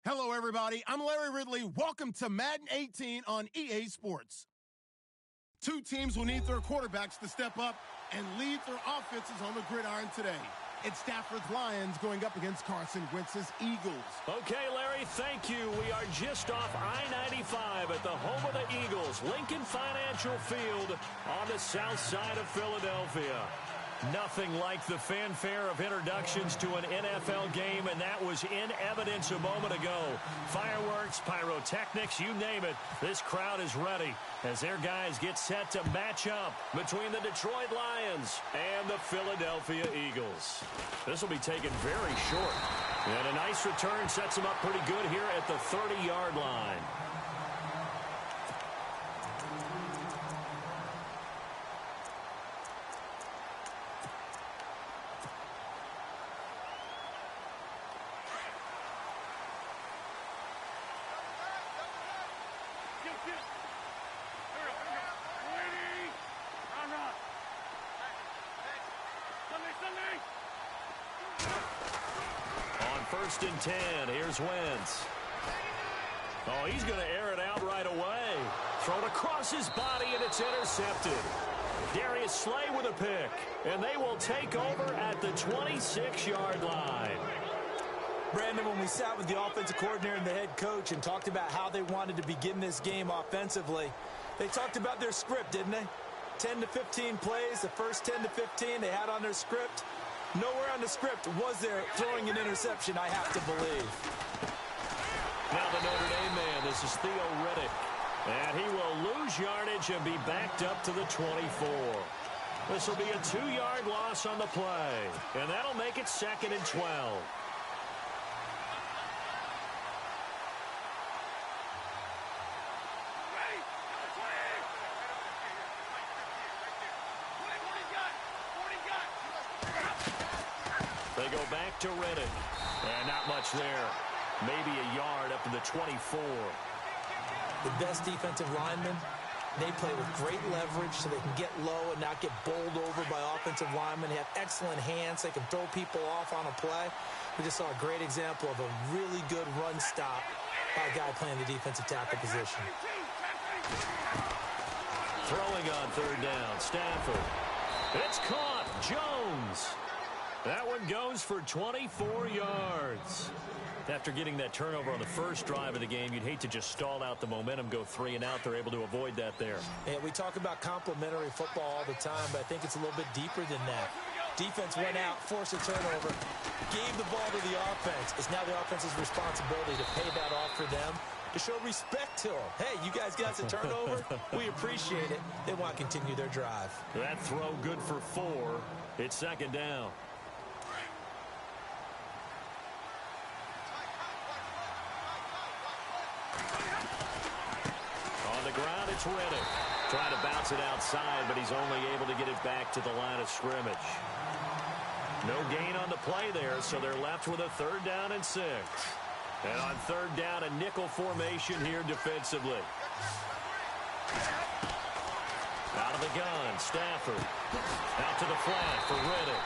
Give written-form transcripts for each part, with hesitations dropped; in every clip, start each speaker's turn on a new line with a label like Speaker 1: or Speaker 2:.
Speaker 1: Hello, everybody. I'm Larry Ridley. Welcome to Madden 18 on EA Sports. Two teams will need their quarterbacks to step up and lead their offenses on the gridiron today. It's Stafford's Lions going up against Carson Wentz's Eagles.
Speaker 2: Okay, Larry, thank you. We are just off I-95 at the home of the Eagles, Lincoln Financial Field on the south side of Philadelphia. Nothing like the fanfare of introductions to an NFL game, and that was in evidence a moment ago. Fireworks, pyrotechnics, you name it. This crowd is ready as their guys get set to match up between the Detroit Lions and the Philadelphia Eagles. This will be taken very short. And a nice return sets them up pretty good here at the 30-yard line. First and 10. Here's Wentz. Oh, he's going to air it out right away. Thrown across his body, and it's intercepted. Darius Slay with a pick. And they will take over at the 26-yard line.
Speaker 3: Brandon, when we sat with the offensive coordinator and the head coach and talked about how they wanted to begin this game offensively, they talked about their script, didn't they? 10 to 15 plays, the first 10 to 15 they had on their script. Nowhere on the script was there throwing an interception, I have to believe.
Speaker 2: Now the Notre Dame man, this is Theo Riddick. And he will lose yardage and be backed up to the 24. This will be a 2-yard loss on the play. And that'll make it 2nd and 12. They go back to Riddick. And not much there. Maybe a yard up to the 24.
Speaker 3: The best defensive linemen, they play with great leverage so they can get low and not get bowled over by offensive linemen. They have excellent hands. They can throw people off on a play. We just saw a great example of a really good run stop by a guy playing the defensive tackle position.
Speaker 2: Throwing on 3rd down, Stafford. It's caught. Jones. That one goes for 24 yards. After getting that turnover on the first drive of the game, you'd hate to just stall out the momentum, go 3 and out. They're able to avoid that there.
Speaker 3: And we talk about complementary football all the time, but I think it's a little bit deeper than that. Defense went out, forced a turnover, gave the ball to the offense. It's now the offense's responsibility to pay that off for them, to show respect to them. Hey, you guys got the turnover. We appreciate it. They want to continue their drive.
Speaker 2: That throw good for 4. It's 2nd down. On the ground, it's Riddick. Trying to bounce it outside, but he's only able to get it back to the line of scrimmage. No gain on the play there, so they're left with a 3rd down and 6. And on 3rd down, a nickel formation here defensively. Out of the gun, Stafford. Out to the flat for Riddick.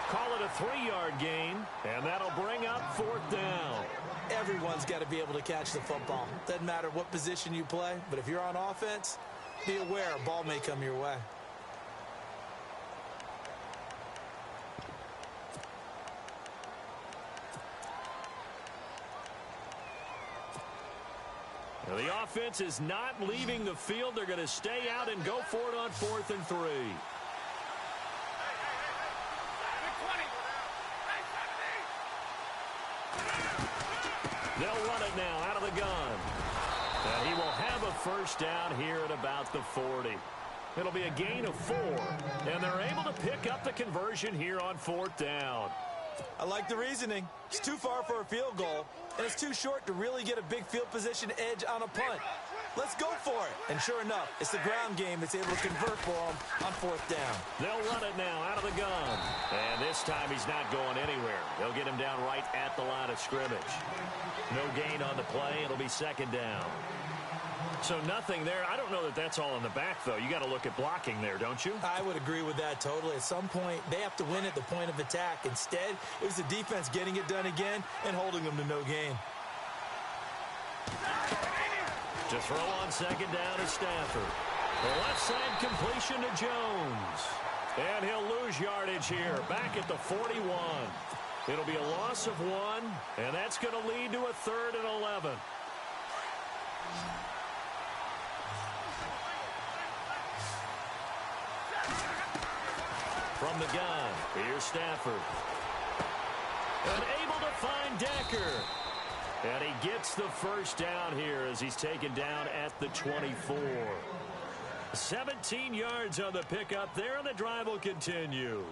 Speaker 2: Call it a 3-yard gain, and that'll bring up 4th down.
Speaker 3: Everyone's got to be able to catch the football. Doesn't matter what position you play, but if you're on offense, be aware a ball may come your way.
Speaker 2: Now, the offense is not leaving the field. They're going to stay out and go for it on 4th and 3. They'll run it now out of the gun. And he will have a 1st down here at about the 40. It'll be a gain of 4. And they're able to pick up the conversion here on 4th down.
Speaker 3: I like the reasoning. It's too far for a field goal, and it's too short to really get a big field position edge on a punt. Let's go for it. And sure enough, it's the ground game that's able to convert for them on 4th down.
Speaker 2: They'll run it now out of the gun. And this time he's not going anywhere. They'll get him down right at the line of scrimmage. No gain on the play. It'll be 2nd down. So nothing there. I don't know that that's all in the back, though. You got to look at blocking there, don't you?
Speaker 3: I would agree with that totally. At some point, they have to win at the point of attack. Instead, it was the defense getting it done again and holding them to no gain.
Speaker 2: To throw on second down is Stafford. The left side completion to Jones. And he'll lose yardage here, back at the 41. It'll be a loss of 1, and that's going to lead to a 3rd and 11. From the gun, here's Stafford. And able to find Decker. And he gets the first down here as he's taken down at the 24. 17 yards on the pickup there, and the drive will continue.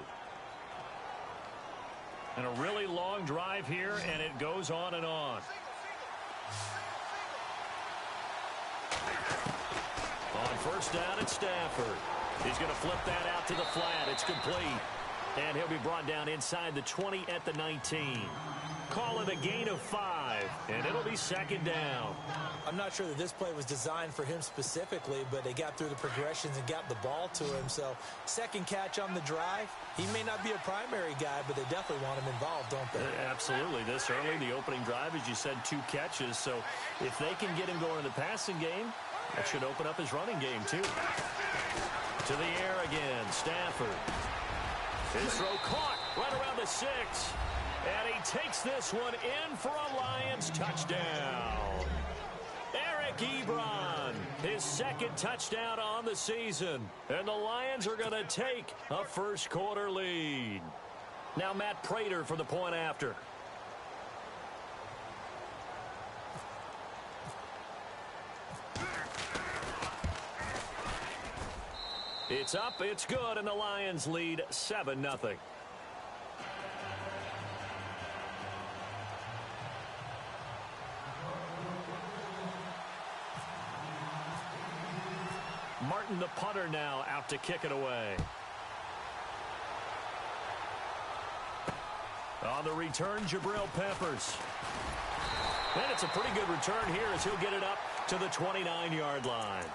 Speaker 2: And a really long drive here, and it goes on and on. On first down, it's Stafford. He's going to flip that out to the flat. It's complete. And he'll be brought down inside the 20 at the 19. Call it a gain of 5, and it'll be second down.
Speaker 3: I'm not sure that this play was designed for him specifically, but they got through the progressions and got the ball to him. So second catch on the drive. He may not be a primary guy, but they definitely want him involved, don't they?
Speaker 2: Absolutely. This early, the opening drive, as you said, 2 catches. So if they can get him going in the passing game, that should open up his running game too. To the air again, Stafford. His throw caught right around the 6. And he takes this one in for a Lions touchdown. Eric Ebron, his second touchdown on the season. And the Lions are going to take a first-quarter lead. Now Matt Prater for the point after. It's up, it's good, and the Lions lead 7-0. Martin, the punter, now out to kick it away. On the return, Jabril Peppers. And it's a pretty good return here as he'll get it up to the 29-yard line.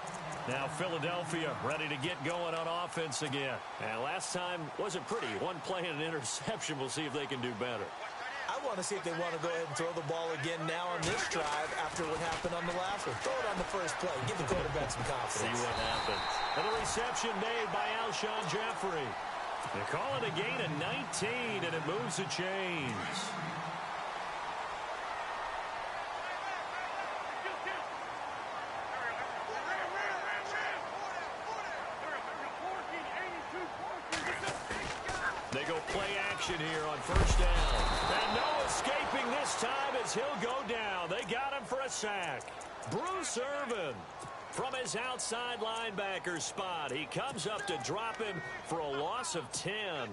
Speaker 2: Now Philadelphia ready to get going on offense again. And last time wasn't pretty. One play and an interception. We'll see if they can do better.
Speaker 3: I want to see if they want to go ahead and throw the ball again now on this drive after what happened on the last one. Throw it on the first play. Give the quarterback some confidence.
Speaker 2: See what happens. And the reception made by Alshon Jeffrey. They call it a gain of 19, and it moves the chains. They go play action here on first down. And no escaping this time as he'll go down. They got him for a sack. Bruce Irvin from his outside linebacker spot. He comes up to drop him for a loss of 10.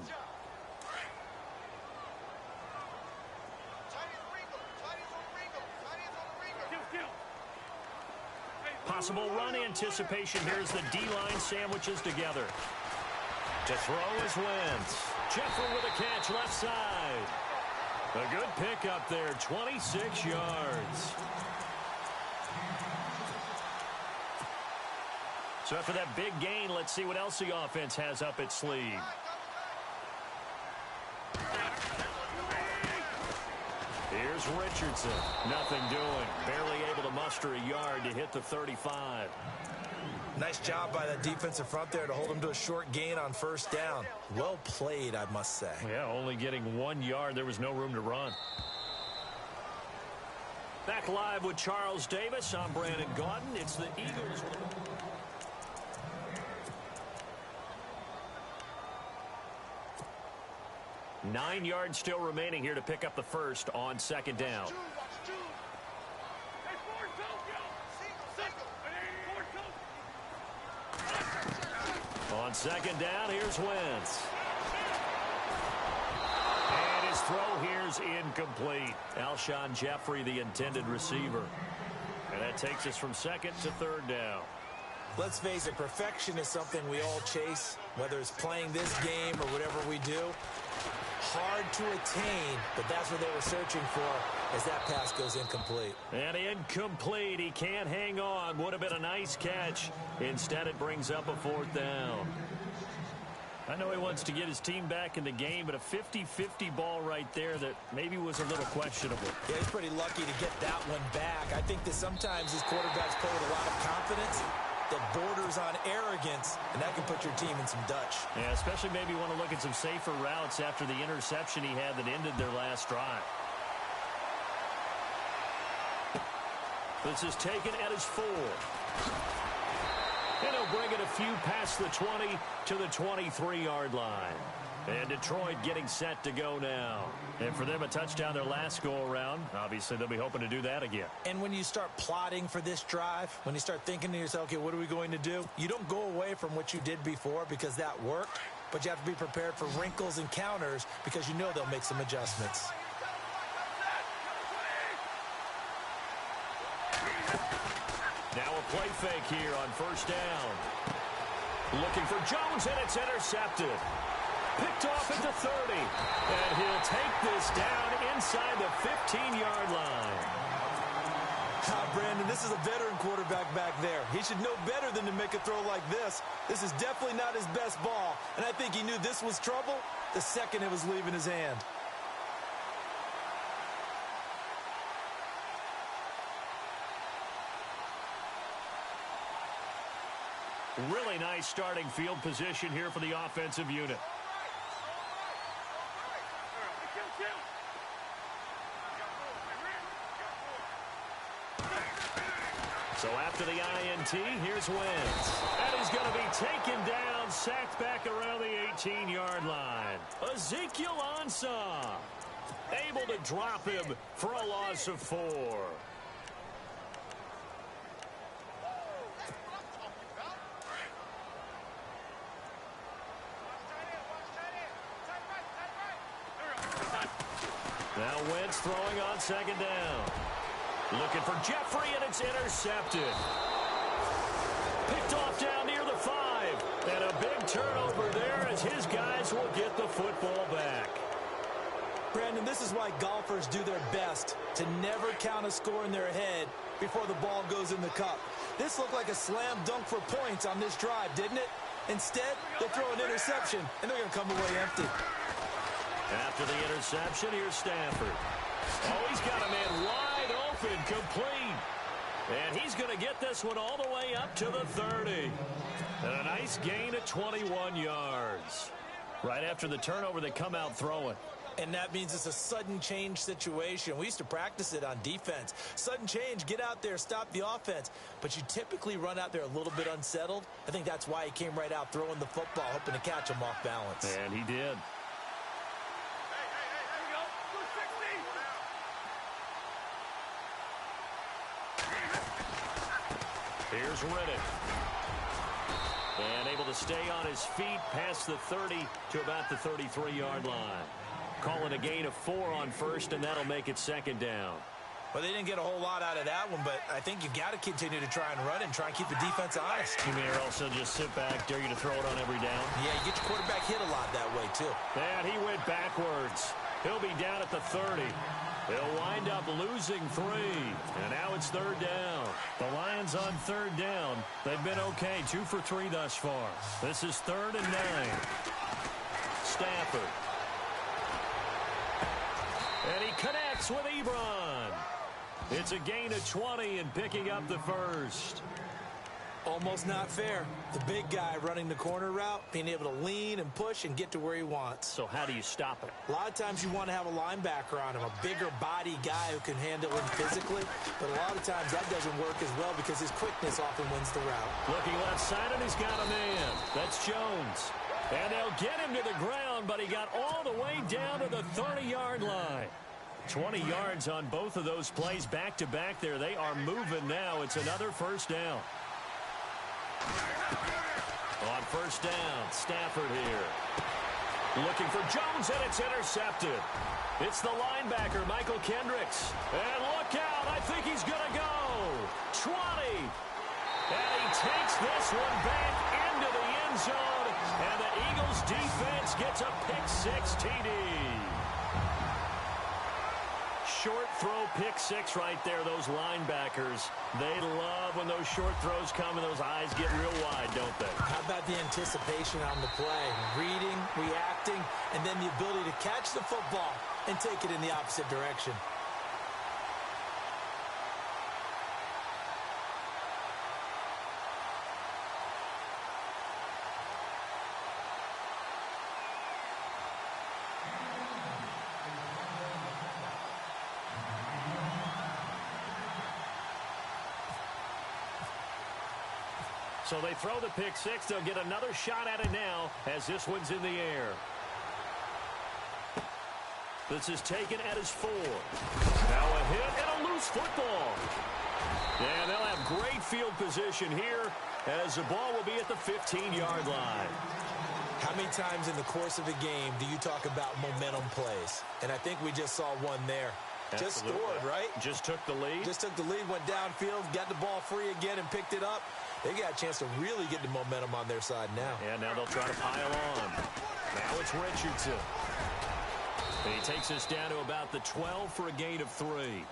Speaker 2: Possible run anticipation. Here's the D-line sandwiches together. To throw is Wentz. Jeffrey with a catch left side. A good pickup there, 26 yards. So after that big gain, let's see what else the offense has up its sleeve. Here's Richardson. Nothing doing. Barely able to muster a yard to hit the 35.
Speaker 3: Nice job by that defensive front there to hold him to a short gain on first down. Well played, I must say.
Speaker 2: Yeah, only getting 1 yard. There was no room to run. Back live with Charles Davis. I'm Brandon Gaudin. It's the Eagles. Nine yards still remaining here to pick up the first on second down. On second down, here's Wentz. And his throw here's incomplete. Alshon Jeffrey, the intended receiver. And that takes us from second to third down.
Speaker 3: Let's face it, perfection is something we all chase, whether it's playing this game or whatever we do. Hard to attain, but that's what they were searching for as that pass goes incomplete.
Speaker 2: And incomplete. He can't hang on. Would have been a nice catch. Instead, it brings up a fourth down. I know he wants to get his team back in the game, but a 50-50 ball right there that maybe was a little questionable.
Speaker 3: Yeah, he's pretty lucky to get that one back. I think that sometimes these quarterbacks play with a lot of confidence that borders on arrogance, and that can put your team in some Dutch.
Speaker 2: Yeah, especially maybe want to look at some safer routes after the interception he had that ended their last drive. This is taken at his 4. And he'll bring it a few past the 20 to the 23-yard line. And Detroit getting set to go now. And for them, a touchdown their last go-around. Obviously, they'll be hoping to do that again.
Speaker 3: And when you start plotting for this drive, when you start thinking to yourself, okay, what are we going to do? You don't go away from what you did before because that worked, but you have to be prepared for wrinkles and counters because you know they'll make some adjustments.
Speaker 2: Now a play fake here on first down. Looking for Jones, and it's intercepted. Picked off at the 30. And he'll take this down inside the 15-yard line.
Speaker 3: Brandon, this is a veteran quarterback back there. He should know better than to make a throw like this. This is definitely not his best ball. And I think he knew this was trouble the second it was leaving his hand.
Speaker 2: Really nice starting field position here for the offensive unit. So after the INT, here's Wentz. And he's going to be taken down, sacked back around the 18-yard line. Ezekiel Ansah able to drop him for a loss of 4. Now Wentz throwing on second down. Looking for Jeffrey, and it's intercepted. Picked off down near the 5. And a big turnover there as his guys will get the football back.
Speaker 3: Brandon, this is why golfers do their best to never count a score in their head before the ball goes in the cup. This looked like a slam dunk for points on this drive, didn't it? Instead, they'll throw an interception, and they're going to come away empty.
Speaker 2: After the interception, here's Stafford. Oh, he's got a man wide open, complete. And he's going to get this one all the way up to the 30. And a nice gain at 21 yards. Right after the turnover, they come out throwing.
Speaker 3: And that means it's a sudden change situation. We used to practice it on defense. Sudden change, get out there, stop the offense. But you typically run out there a little bit unsettled. I think that's why he came right out throwing the football, hoping to catch him off balance.
Speaker 2: And he did. Here's Riddick. And able to stay on his feet past the 30 to about the 33-yard line. Calling a gain of 4 on first, and that'll make it second down.
Speaker 3: Well, they didn't get a whole lot out of that one, but I think you've got to continue to try and run and try and keep the defense honest.
Speaker 2: You mean also just sit back, dare you to throw it on every down?
Speaker 3: Yeah, you get your quarterback hit a lot that way, too.
Speaker 2: And he went backwards. He'll be down at the 30. They'll wind up losing 3. And now it's third down. The Lions on third down. They've been okay, 2 for 3 thus far. This is 3rd and 9. Stafford. And he connects with Ebron. It's a gain of 20 and picking up the first.
Speaker 3: Almost not fair. The big guy running the corner route, being able to lean and push and get to where he wants.
Speaker 2: So how do you stop it?
Speaker 3: A lot of times you want to have a linebacker on him, a bigger body guy who can handle him physically. But a lot of times that doesn't work as well because his quickness often wins the route.
Speaker 2: Looking left side, and he's got a man. That's Jones. And they'll get him to the ground, but he got all the way down to the 30-yard line. 20 yards on both of those plays back-to-back there. They are moving now. It's another first down. On first down, Stafford here. Looking for Jones, and it's intercepted. It's the linebacker, Michael Kendricks. And look out, I think he's going to go. 20. And he takes this one back into the end zone. And the Eagles defense gets a pick-6 TD. short throw pick six right there, those linebackers. They love when those short throws come and those eyes get real wide, don't they?
Speaker 3: How about the anticipation on the play? Reading, reacting, and then the ability to catch the football and take it in the opposite direction.
Speaker 2: So they throw the pick six. They'll get another shot at it now as this one's in the air. This is taken at his 4. Now a hit and a loose football. And they'll have great field position here as the ball will be at the 15-yard line.
Speaker 3: How many times in the course of a game do you talk about momentum plays? And I think we just saw one there.
Speaker 2: Absolutely.
Speaker 3: Just scored, right?
Speaker 2: Just took the lead.
Speaker 3: Just took the lead, went downfield, got the ball free again and picked it up. They got a chance to really get the momentum on their side now.
Speaker 2: And now they'll try to pile on. Now it's Richardson. And he takes us down to about the 12 for a gain of 3.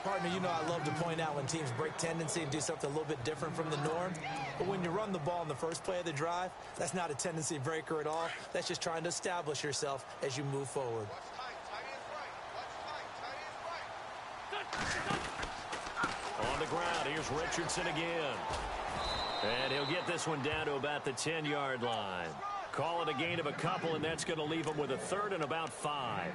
Speaker 3: Partner, you know I love to point out when teams break tendency and do something a little bit different from the norm. But when you run the ball in the first play of the drive, that's not a tendency breaker at all. That's just trying to establish yourself as you move forward.
Speaker 2: On the ground, here's Richardson again. And he'll get this one down to about the 10-yard line. Call it a gain of a couple, and that's going to leave him with a 3rd and about 5.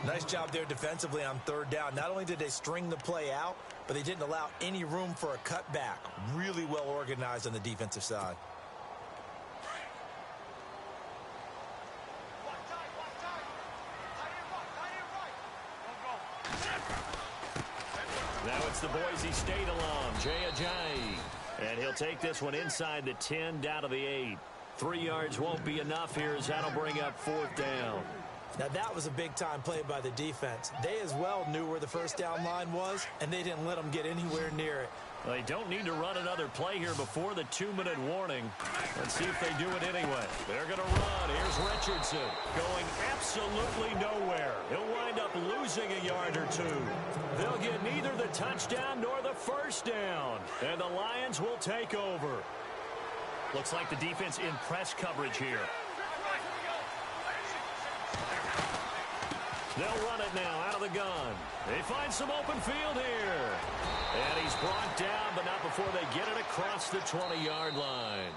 Speaker 3: Nice job there defensively on 3rd down. Not only did they string the play out, but they didn't allow any room for a cutback. Really well organized on the defensive side.
Speaker 2: Now it's the Boise State alum, Jay Ajayi. And he'll take this one inside the 10 down to the 8. 3 yards won't be enough here as that'll bring up 4th down.
Speaker 3: Now that was a big-time play by the defense. They as well knew where the first down line was, and they didn't let them get anywhere near it.
Speaker 2: They don't need to run another play here before the 2-minute warning. Let's see if they do it anyway. They're going to run. Here's Richardson going absolutely nowhere. He'll wind up losing a yard or 2. They'll get neither the touchdown nor the first down. And the Lions will take over. Looks like the defense in press coverage here. They'll run it now out of the gun. They find some open field here. And he's brought down, but not before they get it across the 20-yard line.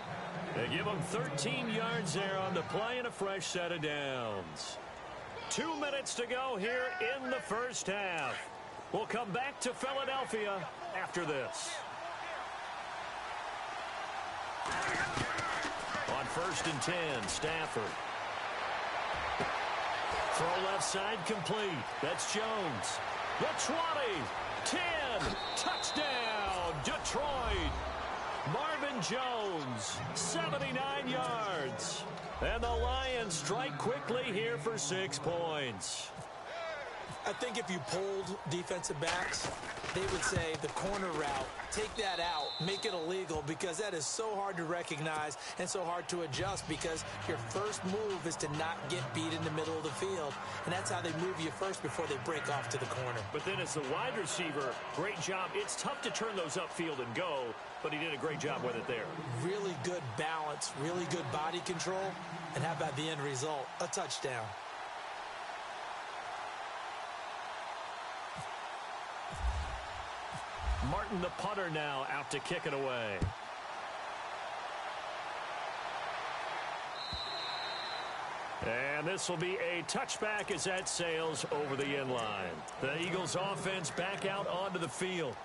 Speaker 2: They give him 13 yards there on the play and a fresh set of downs. 2 minutes to go here in the first half. We'll come back to Philadelphia after this. On 1st and 10, Stafford. Throw left side complete. That's Jones. The 20, 10, touchdown, Detroit. Marvin Jones, 79 yards. And the Lions strike quickly here for 6 points.
Speaker 3: I think if you polled defensive backs, they would say the corner route, take that out, make it illegal, because that is so hard to recognize and so hard to adjust, because your first move is to not get beat in the middle of the field. And that's how they move you first before they break off to the corner.
Speaker 2: But then as the wide receiver, great job. It's tough to turn those upfield and go, but he did a great job with it there.
Speaker 3: Really good balance, really good body control. And how about the end result? A touchdown.
Speaker 2: Martin, the punter, now out to kick it away. And this will be a touchback as that sails over the end line. The Eagles offense back out onto the field.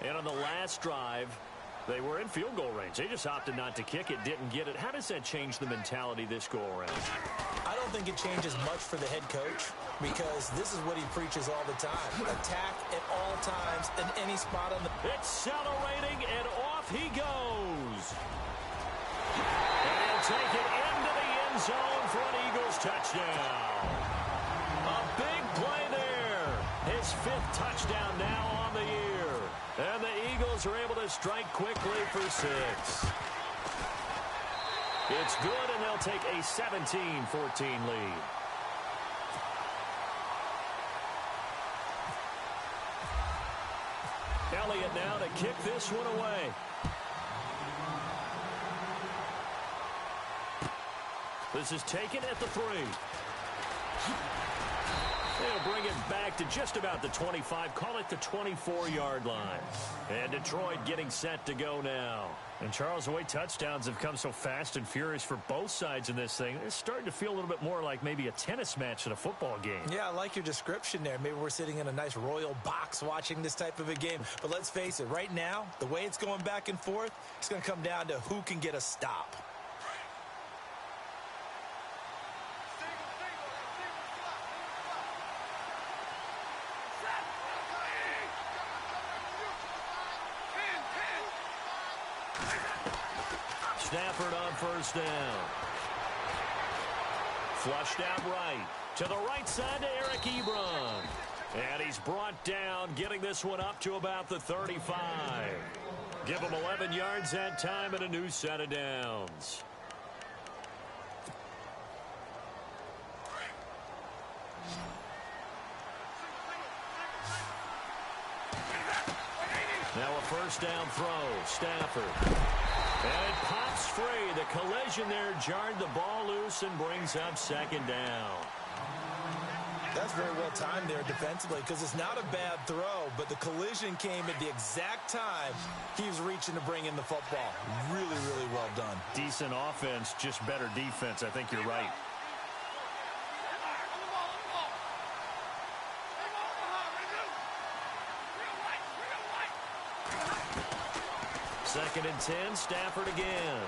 Speaker 2: And on the last drive, they were in field goal range. They just opted not to kick it, didn't get it. How does that change the mentality this go around?
Speaker 3: I don't think it changes much for the head coach, because this is what he preaches all the time. Attack at all times in any spot on the...
Speaker 2: Accelerating, and off he goes. And he'll take it into the end zone for an Eagles touchdown. A big play there. His 5th touchdown now on the year. And the Eagles are able to strike quickly for 6. It's good, and they'll take a 17-14 lead. Elliott now to kick this one away. This is taken at the 3. They'll bring it back to just about the 25. Call it the 24-yard line. And Detroit getting set to go now. And Charles, the way touchdowns have come so fast and furious for both sides in this thing, it's starting to feel a little bit more like maybe a tennis match than a football game.
Speaker 3: Yeah, I like your description there. Maybe we're sitting in a nice royal box watching this type of a game. But let's face it, right now, the way it's going back and forth, it's going to come down to who can get a stop.
Speaker 2: Stafford on first down. Flushed out right. To the right side to Eric Ebron. And he's brought down, getting this one up to about the 35. Give him 11 yards that time and a new set of downs. Now a first down throw. Stafford. And it pops free. The collision there jarred the ball loose and brings up second down.
Speaker 3: That's very well timed there defensively because it's not a bad throw, but the collision came at the exact time he was reaching to bring in the football. Really, really well done.
Speaker 2: Decent offense, just better defense. I think you're right. Second and 10, Stafford again.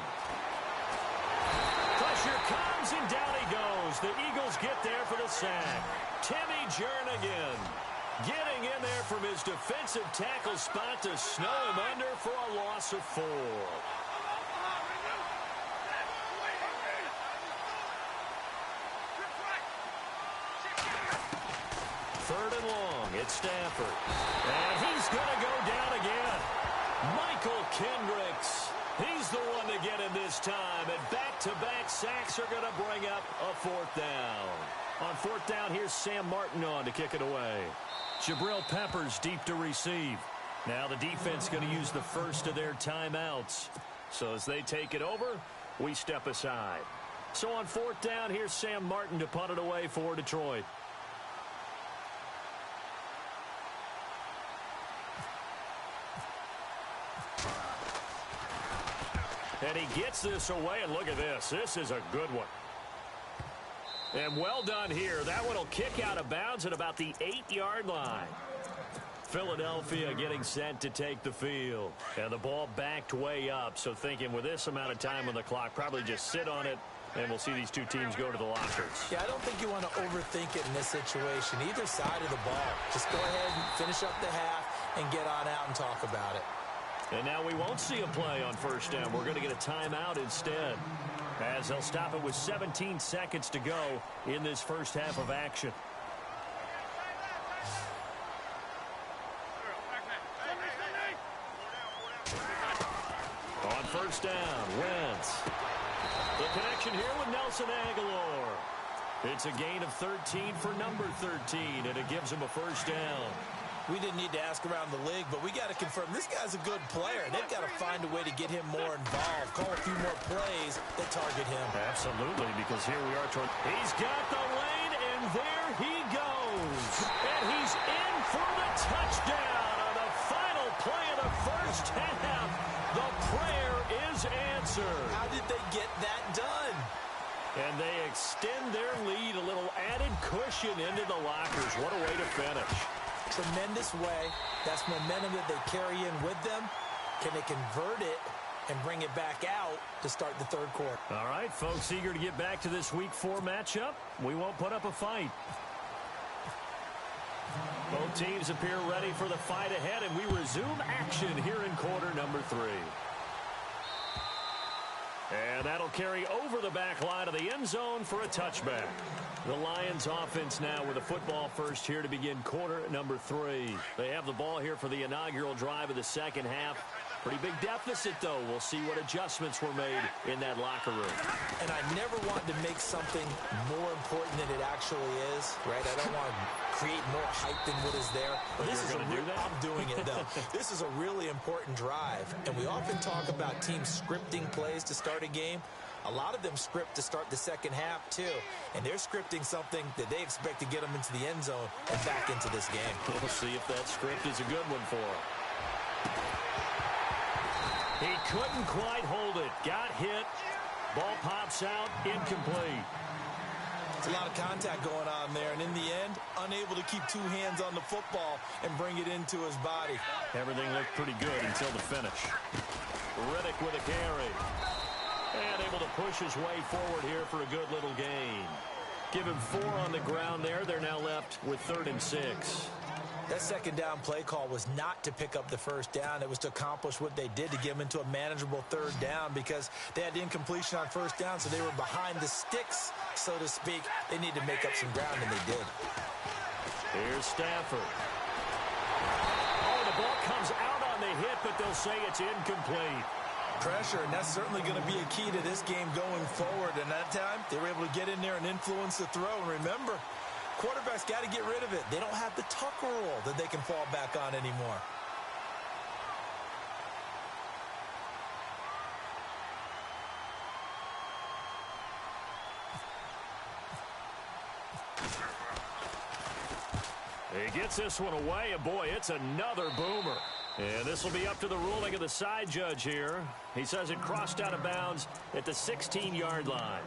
Speaker 2: Pressure comes, and down he goes. The Eagles get there for the sack. Timmy Jernigan getting in there from his defensive tackle spot to snow him under for a loss of 4. Third and long, it's Stafford. And he's going to go down again. Michael Kendricks, he's the one to get him this time, and back-to-back sacks are going to bring up a 4th down. On 4th down, here's Sam Martin on to kick it away. Jabril Peppers deep to receive. Now the defense going to use the first of their timeouts. So as they take it over, we step aside. So on 4th down, here's Sam Martin to punt it away for Detroit. And he gets this away, and look at this. This is a good one. And well done here. That one will kick out of bounds at about the 8-yard line. Philadelphia getting set to take the field. And the ball backed way up, so thinking with this amount of time on the clock, probably just sit on it, and we'll see these two teams go to the lockers.
Speaker 3: Yeah, I don't think you want to overthink it in this situation. Either side of the ball. Just go ahead and finish up the half and get on out and talk about it.
Speaker 2: And now we won't see a play on first down. We're going to get a timeout instead, as they'll stop it with 17 seconds to go in this first half of action. On first down, Wentz. The connection here with Nelson Aguilar. It's a gain of 13 for number 13, and it gives him a first down.
Speaker 3: We didn't need to ask around the league, but we got to confirm this guy's a good player. They've got to find a way to get him more involved, call a few more plays that target him.
Speaker 2: Absolutely, because here we are. He's got the lane, and there he goes. And he's in for the touchdown on the final play of the first half. The prayer is answered.
Speaker 3: How did they get that done?
Speaker 2: And they extend their lead, a little added cushion into the lockers. What a way to finish.
Speaker 3: Tremendous way. That's momentum that they carry in with them. Can they convert it and bring it back out to start the third quarter?
Speaker 2: All right, folks, eager to get back to this Week 4 matchup. We won't put up a fight. Both teams appear ready for the fight ahead, and we resume action here in quarter number 3. And that'll carry over the back line of the end zone for a touchback. The Lions offense now with a football first here to begin quarter number 3. They have the ball here for the inaugural drive of the second half. Pretty big deficit, though. We'll see what adjustments were made in that locker room.
Speaker 3: And I never want to make something more important than it actually is, right? I don't want to create more hype than what is there.
Speaker 2: But this is
Speaker 3: I'm doing it, though. This is a really important drive. And we often talk about teams scripting plays to start a game. A lot of them script to start the second half, too. And they're scripting something that they expect to get them into the end zone and back into this game.
Speaker 2: We'll see if that script is a good one for him. He couldn't quite hold it. Got hit. Ball pops out. Incomplete.
Speaker 3: It's a lot of contact going on there. And in the end, unable to keep two hands on the football and bring it into his body.
Speaker 2: Everything looked pretty good until the finish. Riddick with a carry. And able to push his way forward here for a good little gain. Give him 4 on the ground there. They're now left with 3rd and 6.
Speaker 3: That second down play call was not to pick up the first down. It was to accomplish what they did to get them into a manageable 3rd down because they had incompletion on first down, so they were behind the sticks, so to speak. They need to make up some ground, and they did.
Speaker 2: Here's Stafford. Oh, the ball comes out on the hit, but they'll say it's incomplete.
Speaker 3: Pressure, and that's certainly going to be a key to this game going forward. And that time, they were able to get in there and influence the throw. And remember, quarterbacks got to get rid of it. They don't have the Tucker rule that they can fall back on anymore.
Speaker 2: He gets this one away, and boy, it's another boomer. And this will be up to the ruling of the side judge here. He says it crossed out of bounds at the 16-yard line.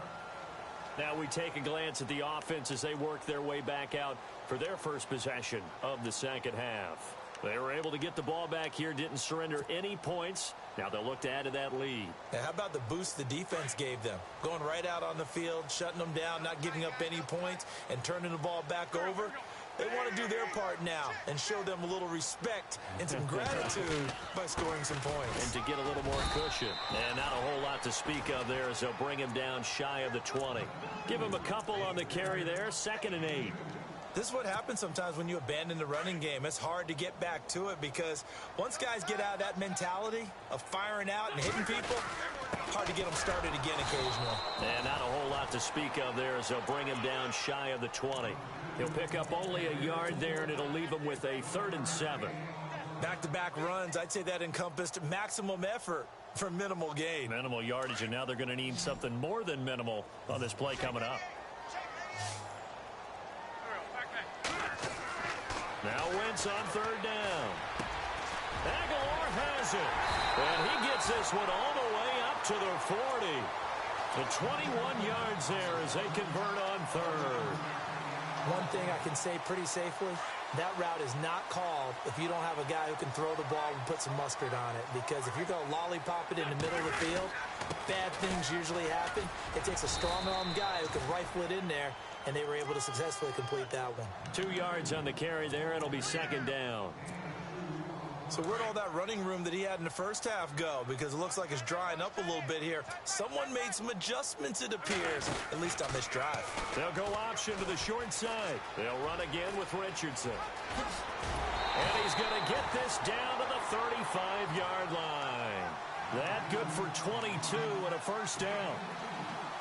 Speaker 2: Now we take a glance at the offense as they work their way back out for their first possession of the second half. They were able to get the ball back here, didn't surrender any points. Now they'll look to add to that lead.
Speaker 3: Now, how about the boost the defense gave them? Going right out on the field, shutting them down, not giving up any points, and turning the ball back over. They want to do their part now and show them a little respect and some gratitude by scoring some points.
Speaker 2: And to get a little more cushion. And not a whole lot to speak of there as they'll bring him down shy of the 20. Give him a couple on the carry there, 2nd and 8.
Speaker 3: This is what happens sometimes when you abandon the running game. It's hard to get back to it because once guys get out of that mentality of firing out and hitting people, hard to get them started again occasionally.
Speaker 2: And not a whole lot to speak of there as they'll bring him down shy of the 20. He'll pick up only a yard there, and it'll leave him with a 3rd and 7.
Speaker 3: Back-to-back runs, I'd say that encompassed maximum effort for minimal gain.
Speaker 2: Minimal yardage, and now they're going to need something more than minimal on this play coming up. Now Wentz on 3rd down. Aguilar has it. And he gets this one all the way up to the 40. The 21 yards there as they convert on 3rd.
Speaker 3: One thing I can say pretty safely, that route is not called if you don't have a guy who can throw the ball and put some mustard on it. Because if you're going to lollipop it in the middle of the field, bad things usually happen. It takes a strong-armed guy who can rifle it in there, and they were able to successfully complete that one.
Speaker 2: 2 yards on the carry there. It'll be 2nd down.
Speaker 3: So where'd all that running room that he had in the first half go? Because it looks like it's drying up a little bit here. Someone made some adjustments, it appears, at least on this drive.
Speaker 2: They'll go option to the short side. They'll run again with Richardson. And he's going to get this down to the 35-yard line. That good for 22 and a 1st down.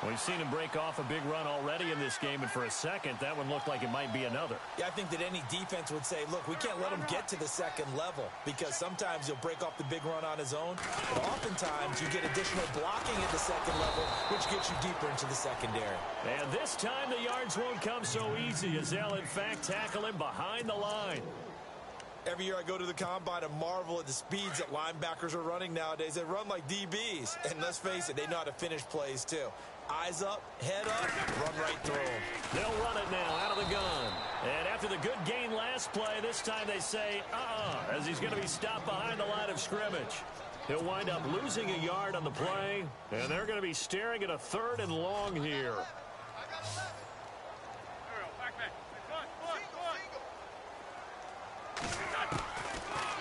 Speaker 2: We've seen him break off a big run already in this game, and for a second, that one looked like it might be another.
Speaker 3: Yeah, I think that any defense would say, look, we can't let him get to the 2nd level because sometimes he'll break off the big run on his own, but oftentimes you get additional blocking at the 2nd level, which gets you deeper into the secondary.
Speaker 2: And this time the yards won't come so easy as they'll, in fact, tackle him behind the line.
Speaker 3: Every year I go to the combine and marvel at the speeds that linebackers are running nowadays. They run like DBs, and let's face it, they know how to finish plays too. Eyes up, head up, run right through them.
Speaker 2: They'll run it now out of the gun. And after the good gain last play, this time they say, as he's going to be stopped behind the line of scrimmage. He'll wind up losing a yard on the play, and they're going to be staring at a 3rd and long here.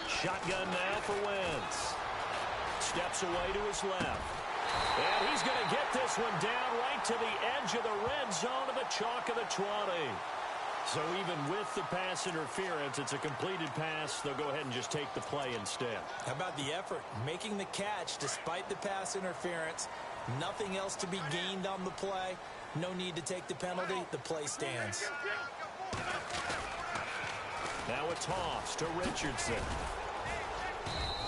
Speaker 2: Shotgun now for Wentz. Steps away to his left. And he's going to get this one down right to the edge of the red zone of the chalk of the 20. So even with the pass interference, it's a completed pass. They'll go ahead and just take the play instead.
Speaker 3: How about the effort? Making the catch despite the pass interference. Nothing else to be gained on the play. No need to take the penalty. The play stands.
Speaker 2: Now a toss to Richardson.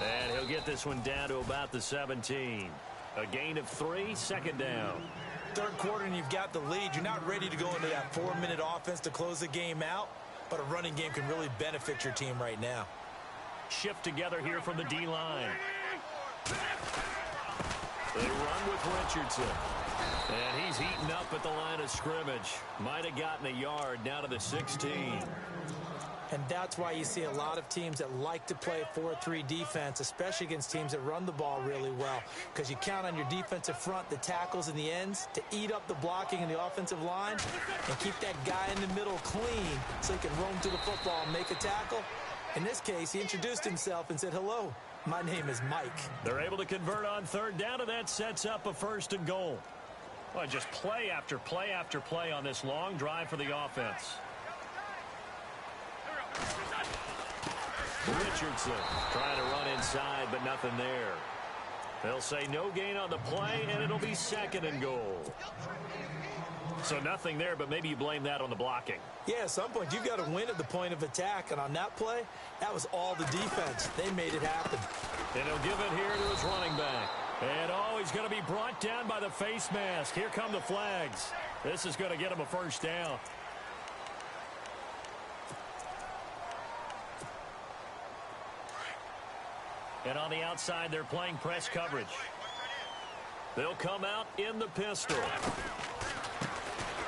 Speaker 2: And he'll get this one down to about the 17. A gain of 3, second down.
Speaker 3: Third quarter and you've got the lead. You're not ready to go into that 4-minute offense to close the game out, but a running game can really benefit your team right now.
Speaker 2: Shift together here from the D-line. They run with Richardson. And he's heating up at the line of scrimmage. Might have gotten a yard down to the 16.
Speaker 3: And that's why you see a lot of teams that like to play 4-3 defense, especially against teams that run the ball really well, because you count on your defensive front, the tackles and the ends, to eat up the blocking in the offensive line and keep that guy in the middle clean so he can roam to the football and make a tackle. In this case, he introduced himself and said, "Hello, my name is Mike."
Speaker 2: They're able to convert on third down, and that sets up a 1st and goal. Well, just play after play after play on this long drive for the offense. Richardson trying to run inside, but nothing there. They'll say no gain on the play, and it'll be 2nd and goal. So nothing there, but maybe you blame that on the blocking.
Speaker 3: Yeah, at some point, you've got to win at the point of attack, and on that play, that was all the defense. They made it happen.
Speaker 2: And he'll give it here to his running back. And, he's going to be brought down by the face mask. Here come the flags. This is going to get him a 1st down. And on the outside, they're playing press coverage. They'll come out in the pistol.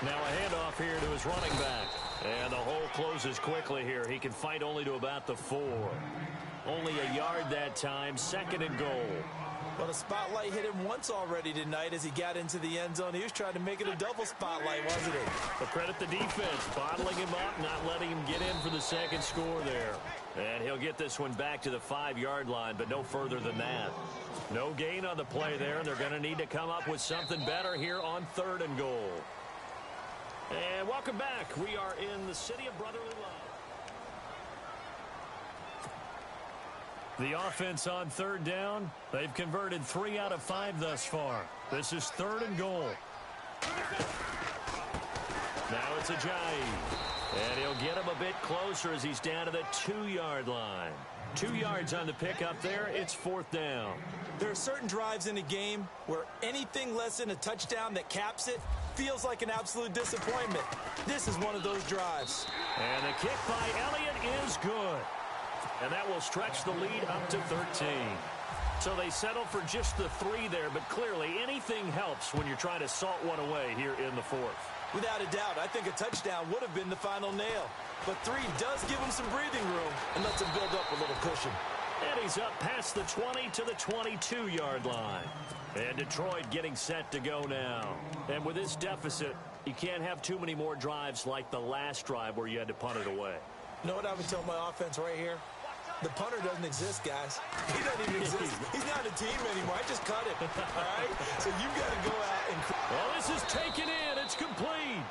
Speaker 2: Now a handoff here to his running back. And the hole closes quickly here. He can fight only to about the 4. Only a yard that time, 2nd and goal.
Speaker 3: Well, the spotlight hit him once already tonight as he got into the end zone. He was trying to make it a double spotlight, wasn't he?
Speaker 2: But credit the defense, bottling him up, not letting him get in for the 2nd score there. And he'll get this one back to the 5-yard line, but no further than that. No gain on the play there, and they're going to need to come up with something better here on 3rd and goal. And welcome back. We are in the city of brotherly love. The offense on 3rd down. They've converted 3 out of 5 thus far. This is 3rd and goal. Now it's Ajayi. And he'll get him a bit closer as he's down to the 2-yard line. 2 yards on the pickup there. It's 4th down.
Speaker 3: There are certain drives in a game where anything less than a touchdown that caps it feels like an absolute disappointment. This is one of those drives.
Speaker 2: And the kick by Elliott is good. And that will stretch the lead up to 13. So they settle for just the 3 there, but clearly anything helps when you're trying to salt one away here in the 4th.
Speaker 3: Without a doubt, I think a touchdown would have been the final nail. But 3 does give him some breathing room and lets him build up a little cushion.
Speaker 2: And he's up past the 20 to the 22-yard line. And Detroit getting set to go now. And with this deficit, you can't have too many more drives like the last drive where you had to punt it away.
Speaker 3: You know what I would tell my offense right here? The punter doesn't exist, guys. He doesn't even exist. He's not a team anymore. I just cut him. All right? So you've got to go out and...
Speaker 2: Well, this is taken in. It's complete.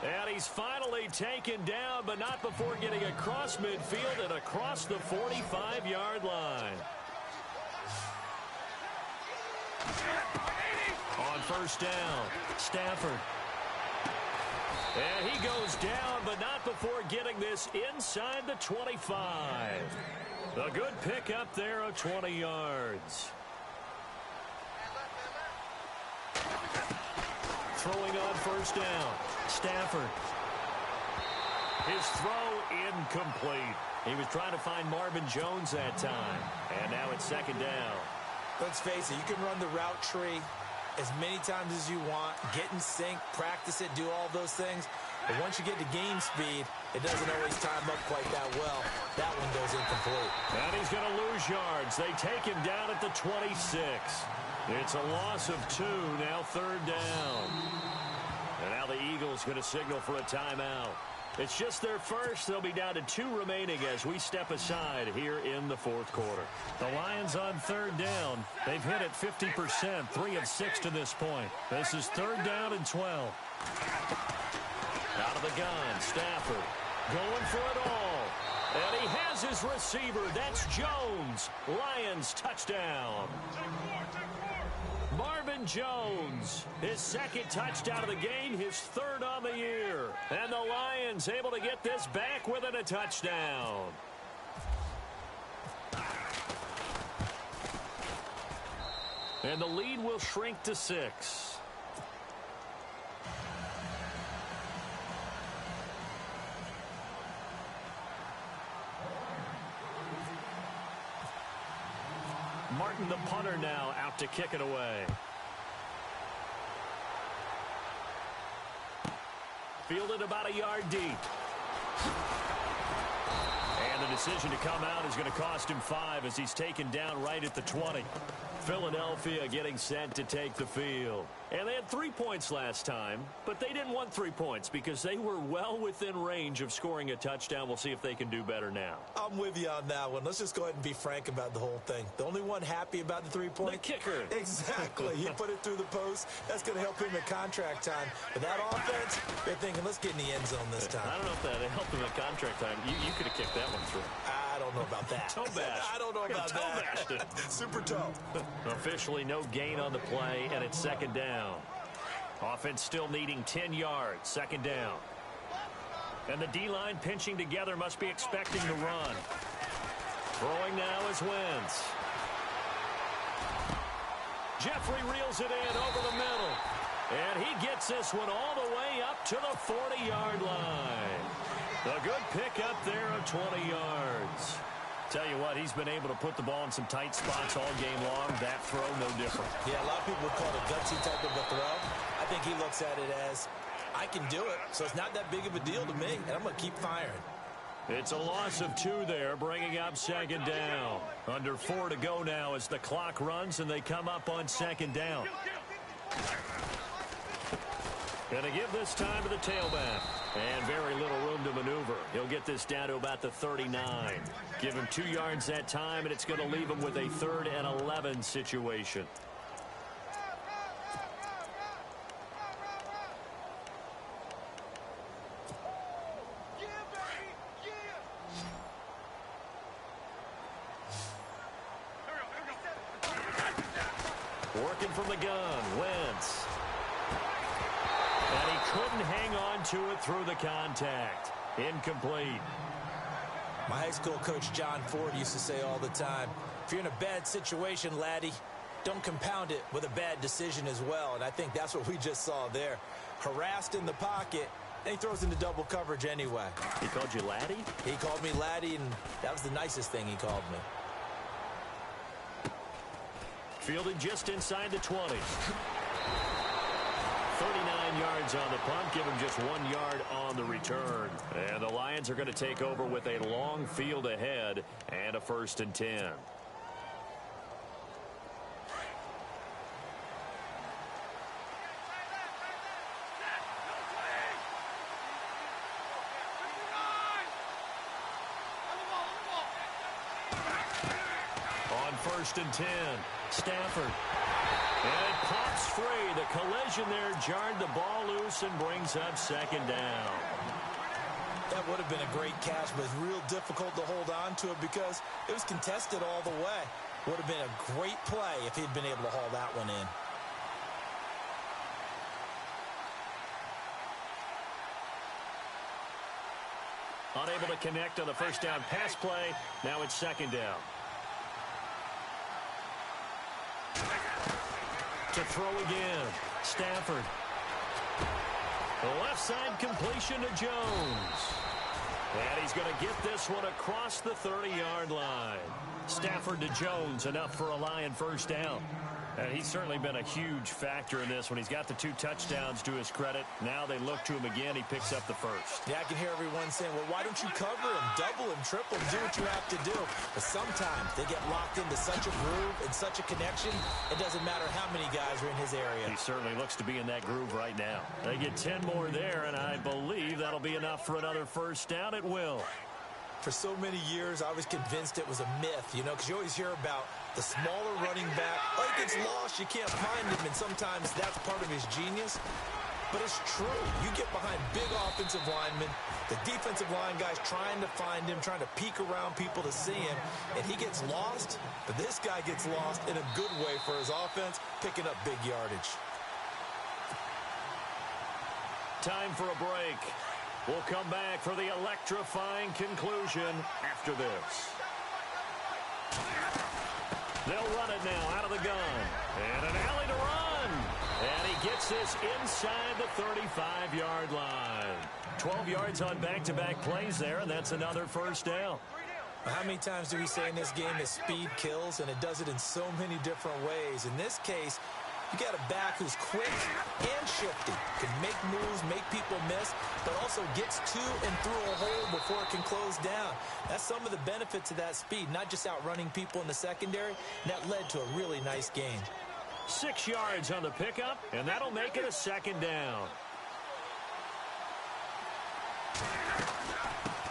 Speaker 2: And he's finally taken down, but not before getting across midfield and across the 45-yard line. On 1st down, Stafford. And he goes down, but not before getting this inside the 25. A good pickup there of 20 yards. Throwing on 1st down, Stafford. His throw incomplete. He was trying to find Marvin Jones that time. And now it's 2nd down.
Speaker 3: Let's face it, you can run the route tree as many times as you want, get in sync, practice it, do all those things. But once you get to game speed, it doesn't always time up quite that well. That one goes incomplete.
Speaker 2: And he's going to lose yards. They take him down at the 26. It's a loss of 2, now 3rd down. And now the Eagles going to signal for a timeout. It's just their first. They'll be down to 2 remaining as we step aside here in the 4th quarter. The Lions on 3rd down. They've hit it 50%, 3 of 6 to this point. This is 3rd down and 12. Out of the gun, Stafford. Going for it all. And he has his receiver. That's Jones. Lions touchdown. Marvin Jones, his second touchdown of the game, his third on the year. And the Lions able to get this back within a touchdown. And the lead will shrink to 6. Martin, the punter, now out to kick it away. Fielded about a yard deep. And the decision to come out is going to cost him 5 as he's taken down right at the 20. Philadelphia getting set to take the field. And they had 3 points last time, but they didn't want 3 points because they were well within range of scoring a touchdown. We'll see if they can do better now.
Speaker 3: I'm with you on that one. Let's just go ahead and be frank about the whole thing. The only one happy about the 3-point?
Speaker 2: The kicker.
Speaker 3: Exactly. He put it through the post. That's going to help him at contract time. But that offense, they're thinking, let's get in the end zone this time.
Speaker 2: I don't know if that helped him at contract time. You could have kicked that one through.
Speaker 3: I don't know about that.
Speaker 2: Toe bash.
Speaker 3: I don't know about that. Super toe.
Speaker 2: Officially no gain on the play, and it's second down. Offense still needing 10 yards. Second down. And the D-line pinching together, must be expecting to run. Throwing now is Wentz. Jeffrey reels it in over the middle. And he gets this one all the way up to the 40-yard line. A good pickup there of 20 yards. Tell you what, he's been able to put the ball in some tight spots all game long. That throw, no different.
Speaker 3: Yeah, a lot of people would call it a gutsy type of a throw. I think he looks at it as, I can do it, so it's not that big of a deal to me, and I'm going to keep firing.
Speaker 2: It's a loss of 2 there, bringing up second down. Under 4 to go now as the clock runs, and they come up on second down. Going to give this time to the tailback. And very little room to maneuver. He'll get this down to about the 39. Give him 2 yards that time, and it's going to leave him with a 3rd and 11 situation. Working from the gun, Wentz. And he couldn't hang on to it through the contact. Incomplete.
Speaker 3: My high school coach, John Ford, used to say all the time, if you're in a bad situation, laddie, don't compound it with a bad decision as well. And I think that's what we just saw there. Harassed in the pocket, and he throws into double coverage anyway.
Speaker 2: He called you laddie?
Speaker 3: He called me laddie, and that was the nicest thing he called me.
Speaker 2: Fielded just inside the 20. 39 yards on the punt, give him just 1 yard on the return. And the Lions are going to take over with a long field ahead and a 1st and 10. On 1st and 10, Stafford. And it pops free. The collision there jarred the ball loose and brings up second down.
Speaker 3: That would have been a great catch, but it's real difficult to hold on to it because it was contested all the way. Would have been a great play if he'd been able to haul that one in.
Speaker 2: Unable to connect on the first down pass play. Now it's second down. To throw again. Stafford. The left side completion to Jones. And he's going to get this one across the 30-yard line. Stafford to Jones, enough for a Lion first down. And he's certainly been a huge factor in this when he's got the 2 touchdowns to his credit. Now they look to him again. He picks up the first.
Speaker 3: Yeah, I can hear everyone saying, well, why don't you cover him, double him, triple him, do what you have to do. But sometimes they get locked into such a groove and such a connection, it doesn't matter how many guys are in his area.
Speaker 2: He certainly looks to be in that groove right now. They get 10 more there, and I believe that'll be enough for another first down. It will.
Speaker 3: For so many years, I was convinced it was a myth, you know, because you always hear about the smaller running back. Oh, he gets lost, you can't find him, and sometimes that's part of his genius. but it's true. You get behind big offensive linemen, the defensive line guys trying to find him, trying to peek around people to see him, and he gets lost, but this guy gets lost in a good way for his offense, picking up big yardage.
Speaker 2: Time for a break. We'll come back for the electrifying conclusion after this. They'll run it now out of the gun. And an alley to run. And he gets this inside the 35-yard line. 12 yards on back-to-back plays there, and that's another first down.
Speaker 3: How many times do we say in this game that speed kills, and it does it in so many different ways? In this case, you got a back who's quick and shifty, can make moves, make people miss, but also gets to and through a hole before it can close down. That's some of the benefits of that speed, not just outrunning people in the secondary. That led to a really nice game.
Speaker 2: 6 yards on the pickup, and that'll make it a second down.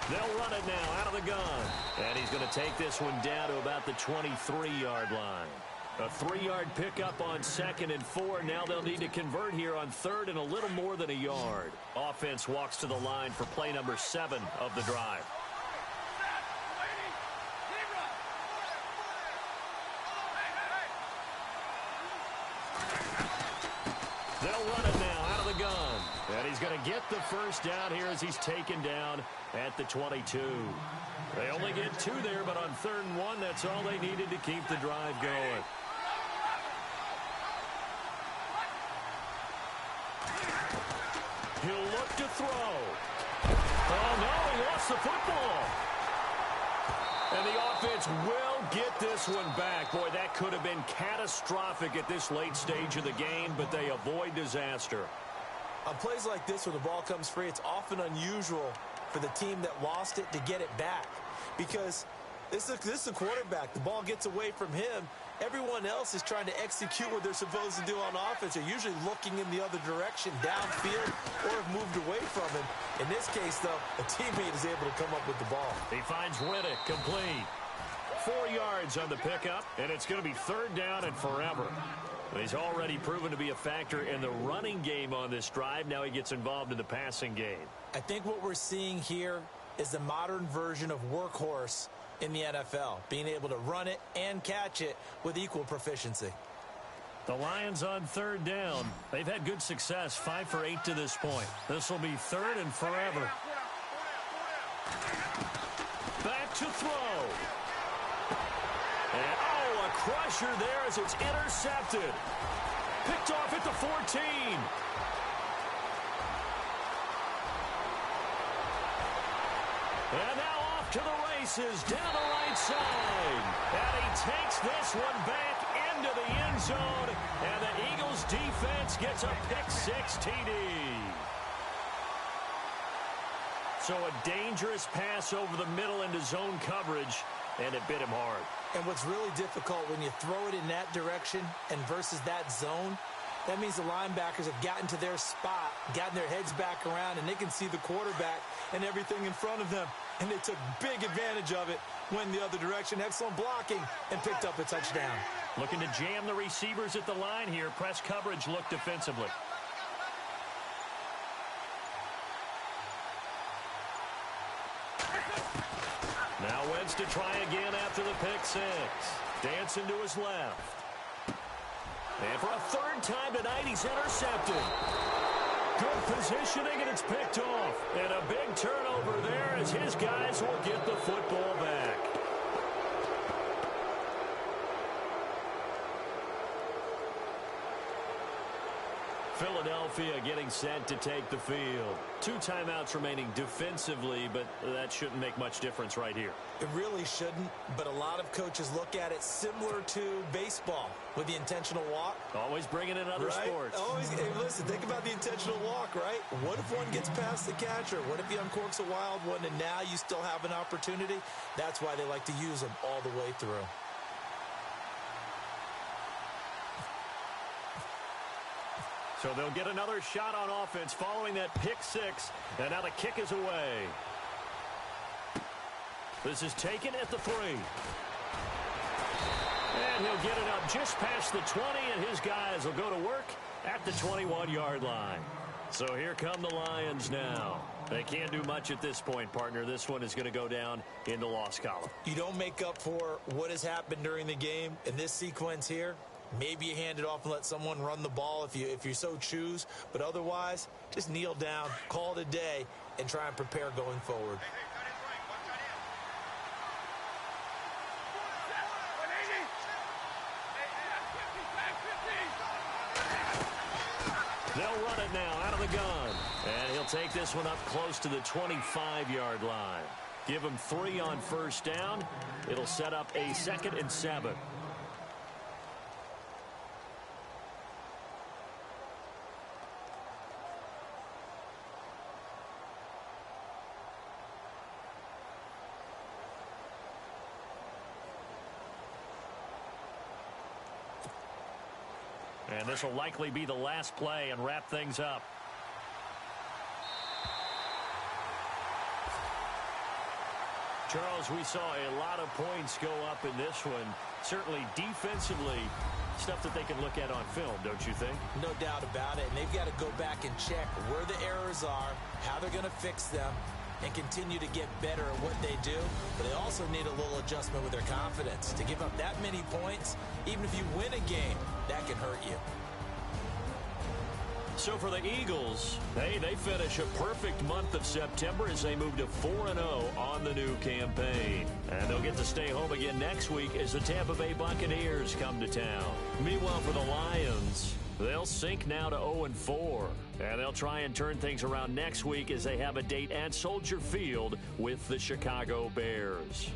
Speaker 2: They'll run it now out of the gun. And he's going to take this one down to about the 23-yard line. A 3-yard pickup on 2nd and 4. Now they'll need to convert here on 3rd and a little more than a yard. Offense walks to the line for play number 7 of the drive. They'll run it now out of the gun. And he's going to get the first down here as he's taken down at the 22. They only get 2 there, but on 3rd and 1, that's all they needed to keep the drive going. He'll look to throw. Oh, no, he lost the football. And the offense will get this one back. Boy, that could have been catastrophic at this late stage of the game, but they avoid disaster.
Speaker 3: On plays like this where the ball comes free, it's often unusual for the team that lost it to get it back. Because this is a quarterback. The ball gets away from him. Everyone else is trying to execute what they're supposed to do on offense. They're usually looking in the other direction, downfield, or have moved away from him. In this case, though, a teammate is able to come up with the ball.
Speaker 2: He finds Riddick complete. 4 yards on the pickup, and it's going to be 3rd down and forever. He's already proven to be a factor in the running game on this drive. Now he gets involved in the passing game.
Speaker 3: I think what we're seeing here is the modern version of workhorse in the NFL, being able to run it and catch it with equal proficiency.
Speaker 2: The Lions on 3rd down. They've had good success, 5 for 8 to this point. This will be 3rd and forever. Back to throw. And, oh, a crusher there as it's intercepted. Picked off at the 14. And now off to the races down the right side. And he takes this one back into the end zone. And the Eagles defense gets a pick-6 TD. So a dangerous pass over the middle into zone coverage, and it bit him hard. And what's really difficult when you throw it in that direction and versus that zone, that means the linebackers have gotten to their spot, gotten their heads back around, and they can see the quarterback and everything in front of them. And they took big advantage of it, went the other direction, excellent blocking, and picked up a touchdown. Looking to jam the receivers at the line here. Press coverage look defensively. Now Wentz to try again after the pick-6. Dancing to his left. And for a 3rd time tonight, he's intercepted. Good positioning, and it's picked off. And a big turnover there as his guys will get the football back. Philadelphia getting set to take the field. 2 timeouts remaining defensively, but that shouldn't make much difference right here. It really shouldn't, but a lot of coaches look at it similar to baseball with the intentional walk. Always bringing in other sports. Always, hey, listen, think about the intentional walk, right? What if one gets past the catcher? What if he uncorks a wild one and now you still have an opportunity? That's why they like to use them all the way through. So they'll get another shot on offense following that pick-6, and now the kick is away. This is taken at the 3. And he'll get it up just past the 20, and his guys will go to work at the 21-yard line. So here come the Lions now. They can't do much at this point, partner. This one is going to go down in the loss column.
Speaker 3: You don't make up for what has happened during the game in this sequence here. Maybe you hand it off and let someone run the ball if you so choose. But otherwise, just kneel down, call it a day, and try and prepare going forward.
Speaker 2: They'll run it now out of the gun. And he'll take this one up close to the 25-yard line. Give him 3 on first down. It'll set up a 2nd and 7. And this will likely be the last play and wrap things up. Charles, we saw a lot of points go up in this one. Certainly defensively, stuff that they can look at on film, don't you think?
Speaker 3: No doubt about it. And they've got to go back and check where the errors are, how they're going to fix them, and continue to get better at what they do. But they also need a little adjustment with their confidence. To give up that many points, even if you win a game, that can hurt you.
Speaker 2: So for the Eagles, they finish a perfect month of September as they move to 4-0 on the new campaign. And they'll get to stay home again next week as the Tampa Bay Buccaneers come to town. Meanwhile, for the Lions, they'll sink now to 0-4. And they'll try and turn things around next week as they have a date at Soldier Field with the Chicago Bears.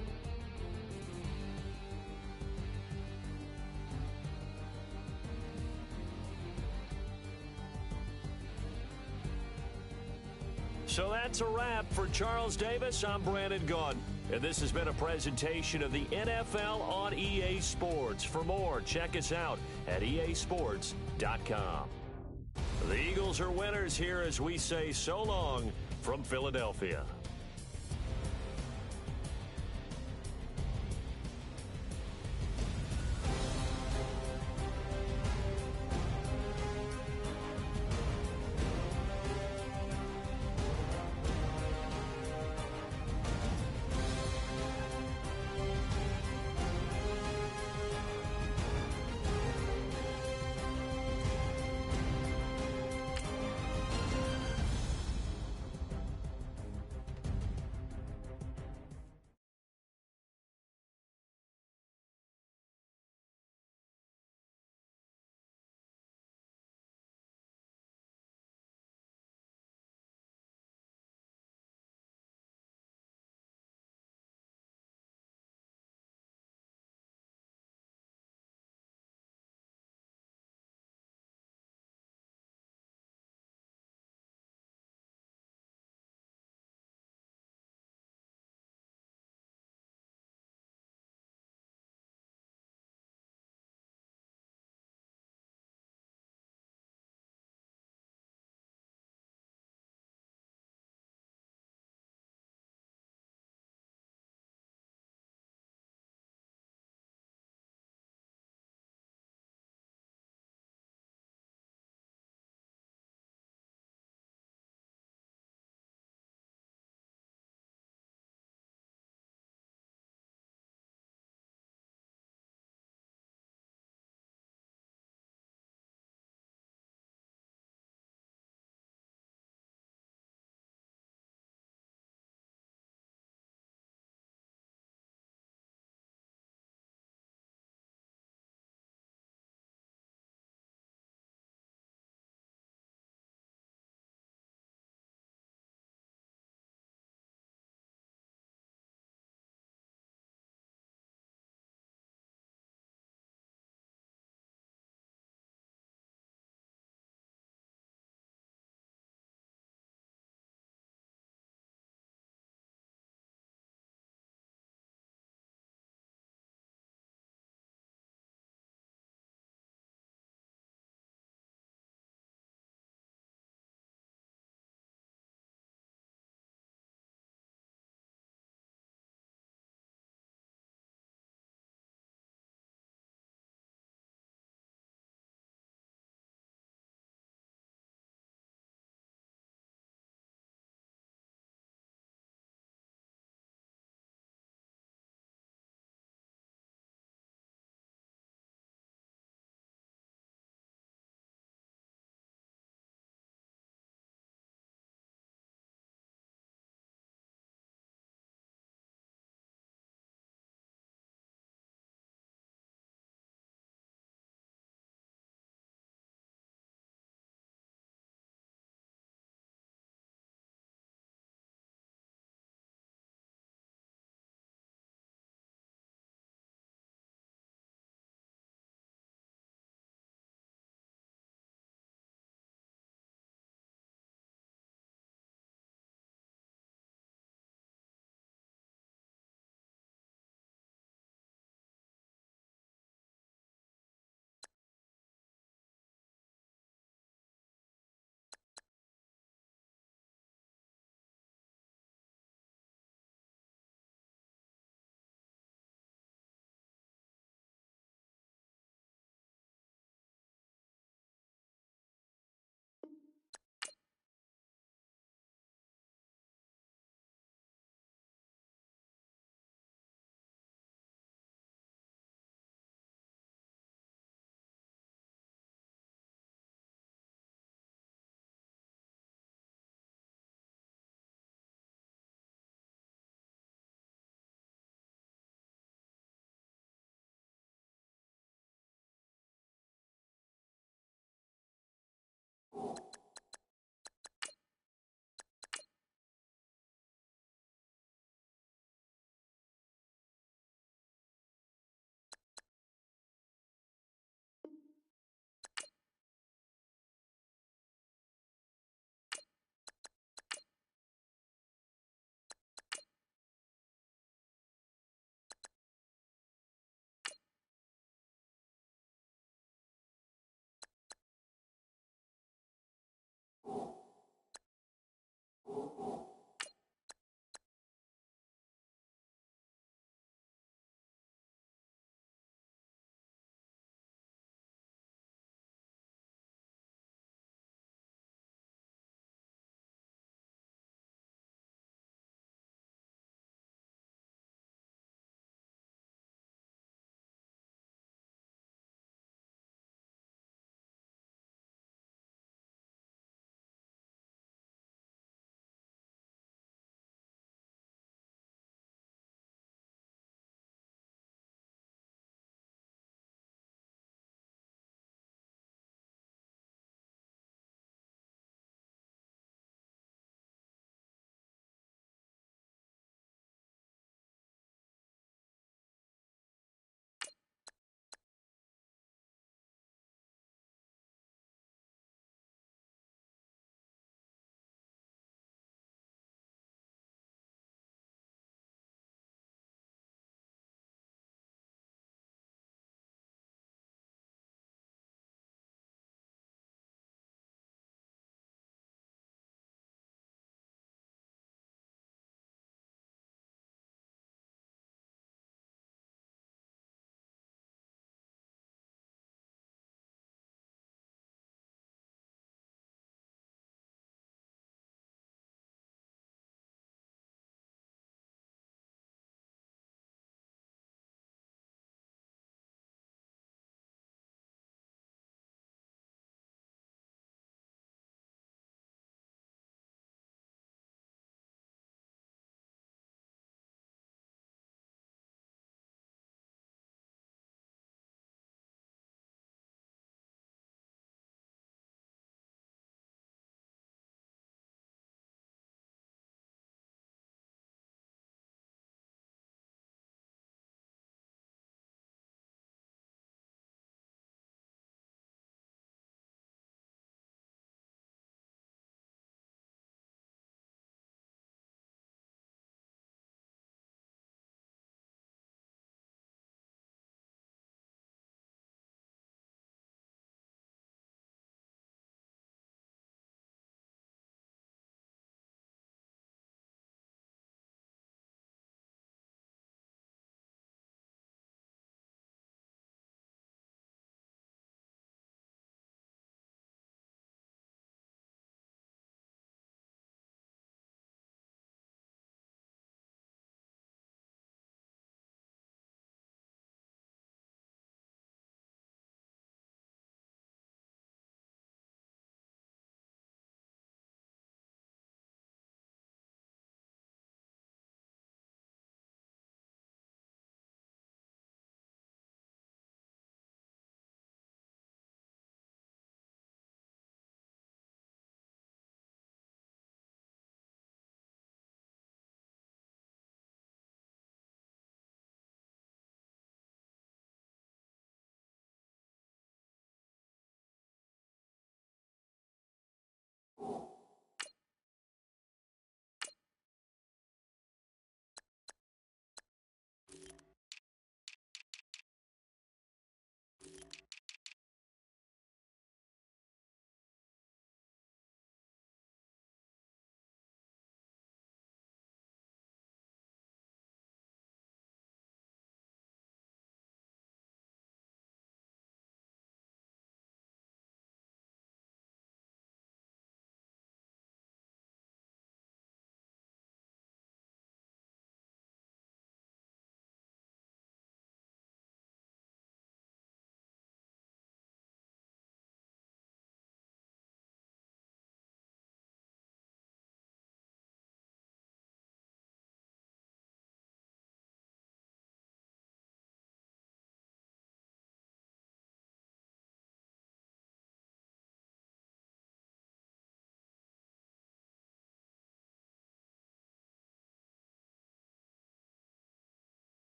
Speaker 2: So that's a wrap. For Charles Davis, I'm Brandon Gaudin. And this has been a presentation of the NFL on EA Sports. For more, check us out at easports.com. The Eagles are winners here as we say so long from Philadelphia.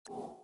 Speaker 4: you.